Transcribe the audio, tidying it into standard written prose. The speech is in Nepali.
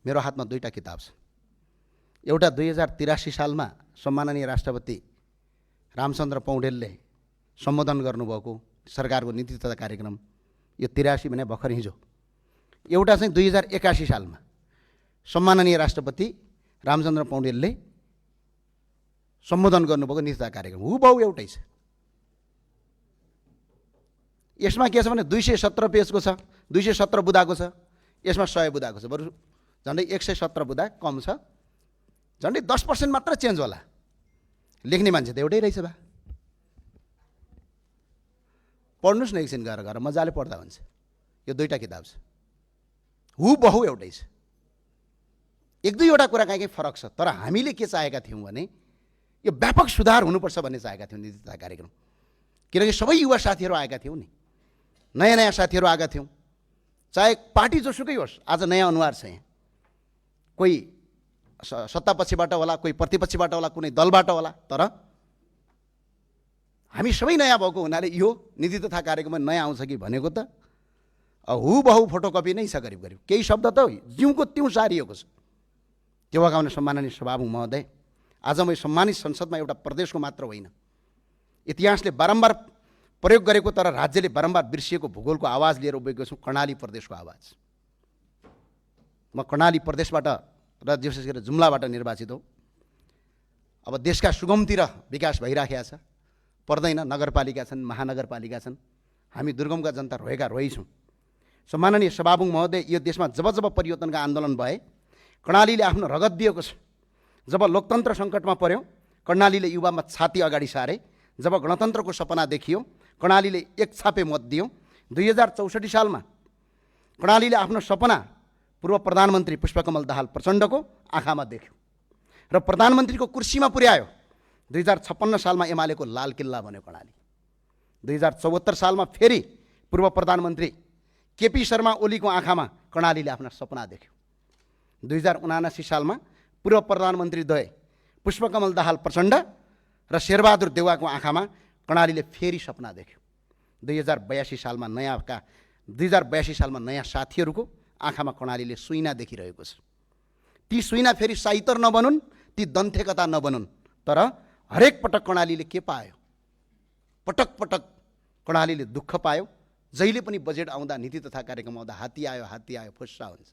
मेरो हातमा दुईटा किताब छ। एउटा 2083 सालमा सम्माननीय राष्ट्रपति रामचन्द्र पौडेलले सम्बोधन गर्नुभएको सरकारको नीति तथा कार्यक्रम, यो 83 भने भर्खर हिजो। एउटा चाहिँ 2081 सालमा सम्माननीय राष्ट्रपति रामचन्द्र पौडेलले सम्बोधन गर्नुभएको नीति तथा कार्यक्रम हुबहु एउटै छ। यसमा के छ भने 217 पेजको छ, 217 बुँदाको छ, यसमा 100 बुँदाको छ। बरु झन्डै 117 बुँदा कम छ, झन्डै 10% मात्र चेन्ज होला। लेख्ने मान्छे त एउटै रहेछ बा। पढ्नुहोस् न एकछिन गएर गएर मजाले पढ्दा हुन्छ। यो दुईटा किताब छ, हुबहु एउटै छ। एक दुईवटा कुरा कहीँ फरक छ, तर हामीले के चाहेका थियौँ भने यो व्यापक सुधार हुनुपर्छ भन्ने चाहेका थियौँ नीति तथा कार्यक्रम। किनकि सबै युवा साथीहरू आएका थियौँ नि, नयाँ नयाँ साथीहरू आएका थियौँ। चाहे पार्टी जोसुकै होस्, आज नयाँ अनुहार छ यहाँ। कोही सत्ता पक्षबाट होला, कोही प्रतिपक्षबाट होला, कुनै दलबाट होला, तर हामी सबै नयाँ भएको हुनाले यो नीति तथा कार्यक्रममा नयाँ आउँछ कि भनेको त हुबहु फोटोकपी नै छ करिब करिब। केही शब्द त जिउको त्यों सारिएको छ। त्यो भएकाले सम्माननीय सभामुख महोदय, आज म सम्मानित संसदमा एउटा प्रदेशको मात्र होइन, इतिहासले बारम्बार प्रयोग गरेको तर राज्यले बारम्बार बिर्सिएको भूगोलको आवाज लिएर उभिएको छु, कर्णाली प्रदेशको आवाज। म कर्णाली प्रदेशबाट र विशेष गरेर जुम्लाबाट निर्वाचित हो। अब देशका सुगमतिर विकास भइराखेको छ, पर्दैन। नगरपालिका छन्, महानगरपालिका छन्, हामी दुर्गमका जनता रोएका रोइछौँ। सम्माननीय सभामुख महोदय, यो देशमा जब जब परिवर्तनका आन्दोलन भए कर्णालीले आफ्नो रगत दिएको छ। जब लोकतन्त्र सङ्कटमा पर्यो कर्णालीले युवामा छाती अगाडि सारे। जब गणतन्त्रको सपना देखियो कर्णालीले एक छापे मत दियो। 2064 सालमा कर्णालीले आफ्नो सपना पूर्व प्रधानमन्त्री पुष्पकमल दाहाल प्रचण्डको आँखामा देख्यो र प्रधानमन्त्रीको कुर्सीमा पुर्यायो। 2056 सालमा एमालेको लाल किल्ला बन्यो कर्णाली। 2074 सालमा फेरि पूर्व प्रधानमन्त्री केपी शर्मा ओलीको आँखामा कर्णालीले आफ्ना सपना देख्यो। 2079 सालमा पूर्व प्रधानमन्त्री द्वय पुष्पकमल दाहाल प्रचण्ड र शेरबहादुर देउवाको आँखामा कर्णालीले फेरि सपना देख्यो। 2082 सालमा नयाँ साथीहरूको आँखामा कर्णालीले सुइना देखिरहेको छ। ती सुइना फेरि साइतर नबनुन्, ती दन्थेकता नबनुन्, तर हरेक पटक कर्णालीले के पायो? पटक पटक कर्णालीले दुःख पायो। जहिले पनि बजेट आउँदा, नीति तथा कार्यक्रम आउँदा हात्ती आयो फुस्सा हुन्छ।